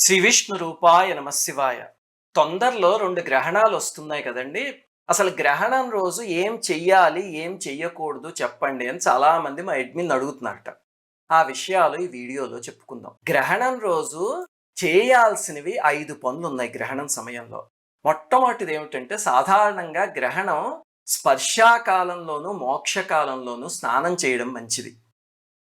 శ్రీ విష్ణు రూపాయ నమ శివాయ. తొందరలో 2 గ్రహణాలు వస్తున్నాయి కదండీ! అసలు గ్రహణం రోజు ఏం చెయ్యాలి? ఏం చెయ్యకూడదు చెప్పండి అని చాలామంది మా అడ్మిన్‌ని అడుగుతున్నారట. ఆ విషయాలు ఈ వీడియోలో చెప్పుకుందాం. గ్రహణం రోజు చేయాల్సినవి 5 పనులున్నాయి గ్రహణం సమయంలో. మొట్టమొదటిదేమిటంటే సాధారణంగా గ్రహణం స్పర్శాకాలంలోనూ, మోక్షకాలంలోనూ స్నానం చేయడం మంచిది.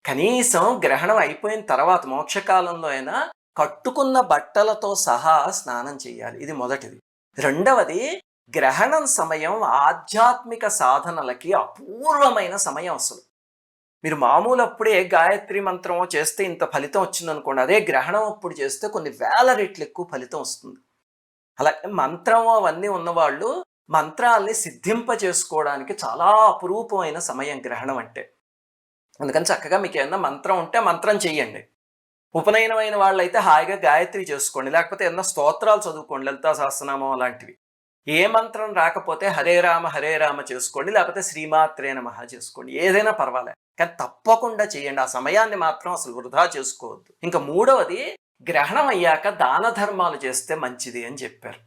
కనీసం గ్రహణం అయిపోయిన తర్వాత మోక్షకాలంలో అయినా కట్టుకున్న బట్టలతో సహా స్నానం చేయాలి. ఇది మొదటిది. రెండవది, గ్రహణం సమయం ఆధ్యాత్మిక సాధనలకి అపూర్వమైన సమయం అసలు. మీరు మామూలప్పుడే గాయత్రి మంత్రం చేస్తే ఇంత ఫలితం వచ్చిందనుకోండి. అదే గ్రహణం అప్పుడు చేస్తే కొన్ని వేల రెట్లు ఎక్కువ ఫలితం వస్తుంది. అలాగే మంత్రం అవన్నీ ఉన్నవాళ్ళు మంత్రాల్ని సిద్ధింప చేసుకోవడానికి చాలా అపురూపమైన సమయం గ్రహణం అంటే. అందుకని చక్కగా మీకు ఏమన్నా మంత్రం ఉంటే మంత్రం చెయ్యండి. ఉపనయనమైన వాళ్ళైతే హాయిగా గాయత్రి చేసుకోండి. లేకపోతే ఏమన్నా స్తోత్రాలు చదువుకోండి, లలితా సహస్రనామం అలాంటివి. ఏ మంత్రం రాకపోతే హరే రామ చేసుకోండి. లేకపోతే శ్రీమాత్రే నమః చేసుకోండి. ఏదైనా పర్వాలే. కానీ తప్పకుండా చేయండి. ఆ సమయాన్ని మాత్రం అసలు వృధా చేసుకోవద్దు. ఇంకా మూడవది, గ్రహణం అయ్యాక దాన ధర్మాలు చేస్తే మంచిది అని చెప్పారు.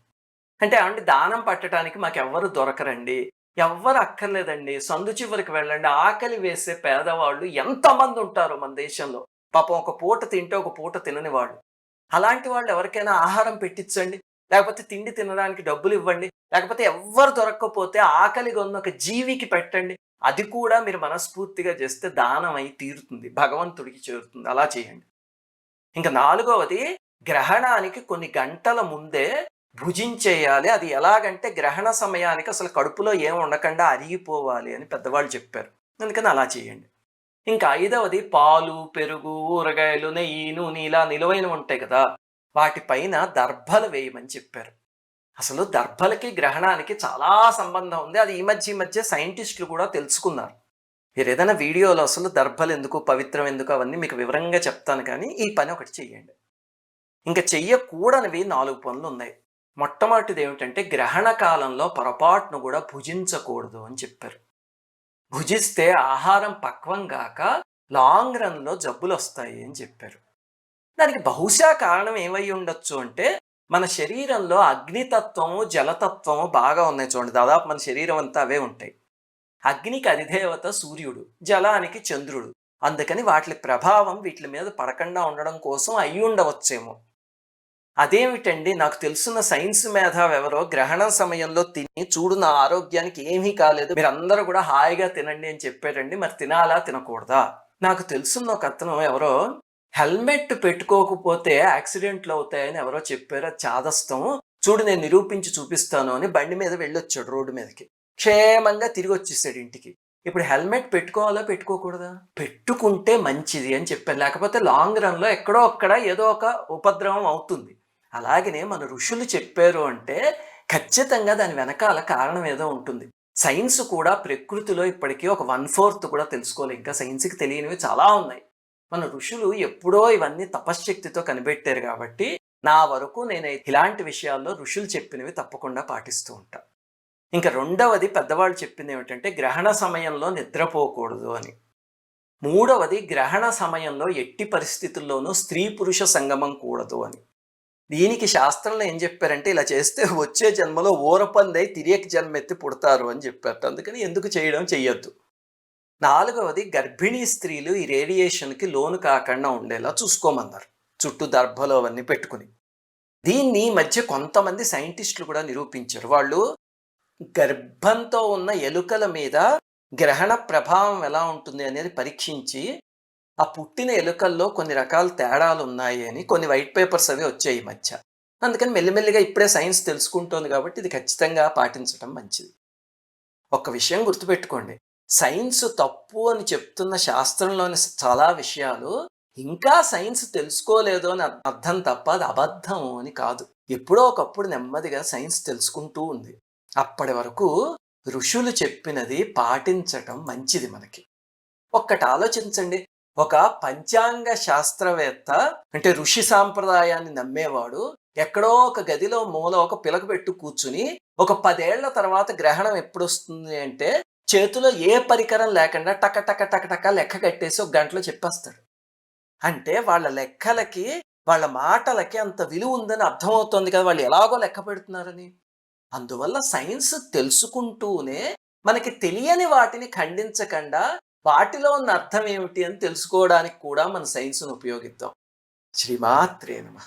అంటే ఏమండి, దానం పట్టడానికి మాకెవ్వరు దొరకరండి, ఎవ్వరు అక్కర్లేదండి, సందు చివరికి వెళ్ళండి, ఆకలి వేసే పేదవాళ్ళు ఎంతమంది ఉంటారు మన దేశంలో. పాపం ఒక పూట తింటే ఒక పూట తినని వాళ్ళు. అలాంటి వాళ్ళు ఎవరికైనా ఆహారం పెట్టించండి, లేకపోతే తిండి తినడానికి డబ్బులు ఇవ్వండి, లేకపోతే ఎవ్వరు దొరక్కపోతే ఆకలిగా ఉన్న ఒక జీవికి పెట్టండి. అది కూడా మీరు మనస్ఫూర్తిగా చేస్తే దానం అయి తీరుతుంది, భగవంతుడికి చేరుతుంది. అలా చేయండి. ఇంకా నాలుగవది, గ్రహణానికి కొన్ని గంటల ముందే భుజించేయాలి. అది ఎలాగంటే గ్రహణ సమయానికి అసలు కడుపులో ఏం ఉండకుండా అరిగిపోవాలి అని పెద్దవాళ్ళు చెప్పారు. అందుకని అలా చేయండి. ఇంకా ఐదవది, పాలు, పెరుగు, ఊరగాయలు, నెయ్యి, నూనె ఇలా నిలువైనవి ఉంటాయి కదా, వాటిపైన దర్భలు వేయమని చెప్పారు. అసలు దర్భలకి గ్రహణానికి చాలా సంబంధం ఉంది. అది ఈ మధ్య సైంటిస్టులు కూడా తెలుసుకున్నారు. మీరు ఏదైనా వీడియోలో అసలు దర్భలు ఎందుకు, పవిత్రం ఎందుకు అవన్నీ మీకు వివరంగా చెప్తాను, కానీ ఈ పని ఒకటి చెయ్యండి. ఇంకా చెయ్యకూడనివి 4 పనులు ఉన్నాయి. మొట్టమొదటిది ఏమిటంటే గ్రహణ కాలంలో పొరపాటును కూడా భుజించకూడదు అని చెప్పారు. భుజిస్తే ఆహారం పక్వం గాక లాంగ్ రన్‌లో జబ్బులొస్తాయి అని చెప్పారు. దానికి బహుశా కారణం ఏమై ఉండొచ్చు అంటే, మన శరీరంలో అగ్నితత్వము, జలతత్వము బాగా ఉన్నాయి చూడండి. దాదాపు మన శరీరం అంతా అవే ఉంటాయి. అగ్నికి అధిదేవత సూర్యుడు, జలానికి చంద్రుడు. అందుకని వాటి ప్రభావం వీటి మీద పడకుండా ఉండడం కోసం అయ్యుండవచ్చేమో. అదేమిటండి, నాకు తెలుసున్న సైన్స్ మేధావి ఎవరో గ్రహణం సమయంలో తిని చూడు నా ఆరోగ్యానికి ఏమీ కాలేదు, మీరందరూ కూడా హాయిగా తినండి అని చెప్పారండి. మరి తినాలా తినకూడదా? నాకు తెలుసున్న ఒక అతను ఎవరో హెల్మెట్ పెట్టుకోకపోతే యాక్సిడెంట్లు అవుతాయని ఎవరో చెప్పారు. అది చాదస్తం, చూడు నేను నిరూపించి చూపిస్తాను అని బండి మీద వెళ్ళొచ్చాడు రోడ్డు మీదకి. క్షేమంగా తిరిగి వచ్చేసాడు ఇంటికి. ఇప్పుడు హెల్మెట్ పెట్టుకోవాలా పెట్టుకోకూడదా? పెట్టుకుంటే మంచిది అని చెప్పారు. లేకపోతే లాంగ్ రన్‌లో ఎక్కడో అక్కడ ఏదో ఒక ఉపద్రవం అవుతుంది. అలాగనే మన ఋషులు చెప్పారు అంటే ఖచ్చితంగా దాని వెనకాల కారణం ఏదో ఉంటుంది. సైన్స్ కూడా ప్రకృతిలో ఇప్పటికీ ఒక 1/4 కూడా తెలుసుకోలేదు. ఇంకా సైన్స్‌కి తెలియనివి చాలా ఉన్నాయి. మన ఋషులు ఎప్పుడో ఇవన్నీ తపశ్శక్తితో కనిపెట్టారు కాబట్టి, నా వరకు నేనైతే ఇలాంటి విషయాల్లో ఋషులు చెప్పినవి తప్పకుండా పాటిస్తూ ఉంటా. ఇంకా రెండవది, పెద్దవాళ్ళు చెప్పింది ఏమిటంటే గ్రహణ సమయంలో నిద్రపోకూడదు అని. మూడవది, గ్రహణ సమయంలో ఎట్టి పరిస్థితుల్లోనూ స్త్రీ పురుష సంగమం కూడదు అని. దీనికి శాస్త్రంలో ఏం చెప్పారంటే, ఇలా చేస్తే వచ్చే జన్మలో ఊరపందై తిరియక జన్మెత్తి పుడతారు అని చెప్పారట. అందుకని ఎందుకు చేయడం, చెయ్యొద్దు. నాలుగవది, గర్భిణీ స్త్రీలు ఈ రేడియేషన్‌కి లోను కాకుండా ఉండేలా చూసుకోమన్నారు, చుట్టూ దర్భలు అవన్నీ పెట్టుకుని. దీన్ని ఈ మధ్య కొంతమంది సైంటిస్టులు కూడా నిరూపించారు. వాళ్ళు గర్భంతో ఉన్న ఎలుకల మీద గ్రహణ ప్రభావం ఎలా ఉంటుంది అనేది పరీక్షించి, ఆ పుట్టిన ఎలుకల్లో కొన్ని రకాల తేడాలు ఉన్నాయి అని కొన్ని వైట్ పేపర్స్ అవి వచ్చాయి ఈ మధ్య. అందుకని మెల్లిమెల్లిగా ఇప్పుడే సైన్స్ తెలుసుకుంటోంది కాబట్టి ఇది ఖచ్చితంగా పాటించడం మంచిది. ఒక విషయం గుర్తుపెట్టుకోండి, సైన్స్ తప్పు అని చెప్తున్న శాస్త్రంలోని చాలా విషయాలు ఇంకా సైన్స్ తెలుసుకోలేదు అని అర్థం తప్ప అది అబద్ధం అని కాదు. ఎప్పుడో ఒకప్పుడు నెమ్మదిగా సైన్స్ తెలుసుకుంటూ ఉంది. అప్పటి వరకు ఋషులు చెప్పినది పాటించటం మంచిది మనకి. ఒక్కటి ఆలోచించండి, ఒక పంచాంగ శాస్త్రవేత్త అంటే ఋషి సాంప్రదాయాన్ని నమ్మేవాడు ఎక్కడో ఒక గదిలో మూల ఒక పిలక పెట్టు కూర్చుని ఒక 10 ఏళ్ల తర్వాత గ్రహణం ఎప్పుడు వస్తుంది అంటే చేతిలో ఏ పరికరం లేకుండా టక టక టక టక లెక్క కట్టేసి ఒక గంటలో చెప్పేస్తాడు. అంటే వాళ్ళ లెక్కలకి వాళ్ళ మాటలకి అంత విలువ ఉందని అర్థమవుతోంది కదా! వాళ్ళు ఎలాగో లెక్క పెడుతున్నారని. అందువల్ల సైన్స్ తెలుసుకుంటూనే మనకి తెలియని వాటిని ఖండించకండా వాటిలో ఉన్న అర్థం ఏమిటి అని తెలుసుకోవడానికి కూడా మన సైన్స్‌ని ఉపయోగిద్దాం. శ్రీమాత్రే నమః.